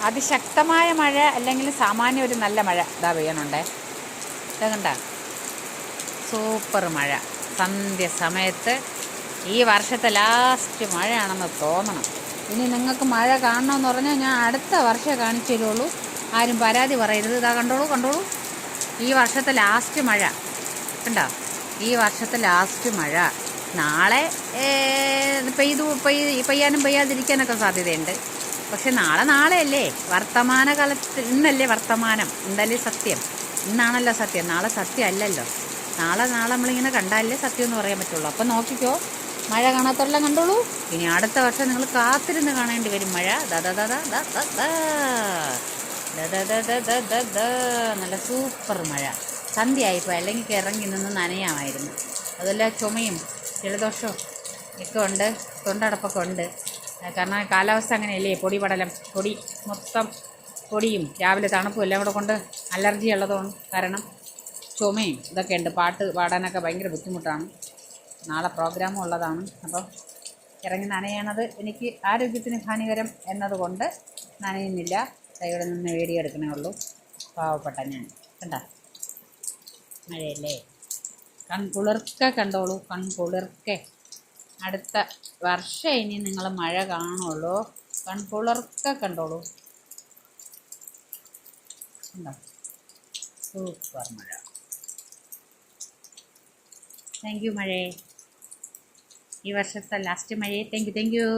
അതിശക്തമായ മഴ അല്ലെങ്കിൽ സാമാന്യ ഒരു നല്ല മഴ ഇതാ പെയ്യണുണ്ടേ. ഇത് കണ്ട സൂപ്പർ മഴ സന്ധ്യ സമയത്ത്. ഈ വർഷത്തെ ലാസ്റ്റ് മഴയാണെന്ന് തോന്നണം. ഇനി നിങ്ങൾക്ക് മഴ കാണണമെന്ന് പറഞ്ഞാൽ ഞാൻ അടുത്ത വർഷമേ കാണിച്ചു തരുള്ളൂ. ആരും പരാതി പറയരുത്. ഇതാ കണ്ടോളൂ കണ്ടോളൂ, ഈ വർഷത്തെ ലാസ്റ്റ് മഴ കണ്ടോ? ഈ വർഷത്തെ ലാസ്റ്റ് മഴ. നാളെ പെയ്യാനും പെയ്യാതിരിക്കാനൊക്കെ സാധ്യതയുണ്ട്. പക്ഷെ നാളെയല്ലേ വർത്തമാനകാലത്ത്. ഇന്നല്ലേ വർത്തമാനം, ഇന്നല്ലേ സത്യം, ഇന്നാണല്ലോ സത്യം. നാളെ സത്യം അല്ലല്ലോ. നാളെ നമ്മളിങ്ങനെ കണ്ടാലേ സത്യം എന്ന് പറയാൻ പറ്റുള്ളൂ. അപ്പം നോക്കിക്കോ, മഴ കാണാത്തെല്ലാം കണ്ടോളൂ. ഇനി അടുത്ത വർഷം നിങ്ങൾ കാത്തിരുന്ന് കാണേണ്ടി വരും മഴ. നല്ല സൂപ്പർ മഴ. സന്ധ്യയായിപ്പോൾ, അല്ലെങ്കിൽ ഇറങ്ങി നിന്ന് നനയാമായിരുന്നു. അതുപോലെ ചുമയും ജലദോഷവും ഒക്കെ ഉണ്ട്, തൊണ്ടടപ്പൊക്കെ ഉണ്ട്. കാരണം കാലാവസ്ഥ അങ്ങനെയല്ലേ, പൊടിപടലം, പൊടി മൊത്തം പൊടിയും രാവിലെ തണുപ്പും എല്ലാം കൂടെ കൊണ്ട് അലർജി ഉള്ളതുകൊണ്ട് കാരണം ചുമയും ഇതൊക്കെ ഉണ്ട്. പാട്ട് പാടാനൊക്കെ ഭയങ്കര ബുദ്ധിമുട്ടാണ്. നാളെ പ്രോഗ്രാമും ഉള്ളതാണ്. അപ്പം ഇറങ്ങി നനയണത് എനിക്ക് ആരോഗ്യത്തിന് ഹാനികരം എന്നതുകൊണ്ട് നനയുന്നില്ല. ഇവിടെ നിന്ന് വീഡിയോ എടുക്കണേ ഉള്ളൂ. പാവപ്പെട്ട ഞാൻ കണ്ട മഴയല്ലേ. കൺകുളിർക്കെ കണ്ടോളൂ, കൺകുളിർക്കെ. അടുത്ത വർഷം ഇനി നിങ്ങൾ മഴ കാണുള്ളൂ. കൺകുളിർക്കെ കണ്ടോളൂ. കണ്ടോ, സൂപ്പർ മഴ. താങ്ക് യു മഴയെ, ഈ വർഷത്തെ ലാസ്റ്റ് മഴയെ. Thank you.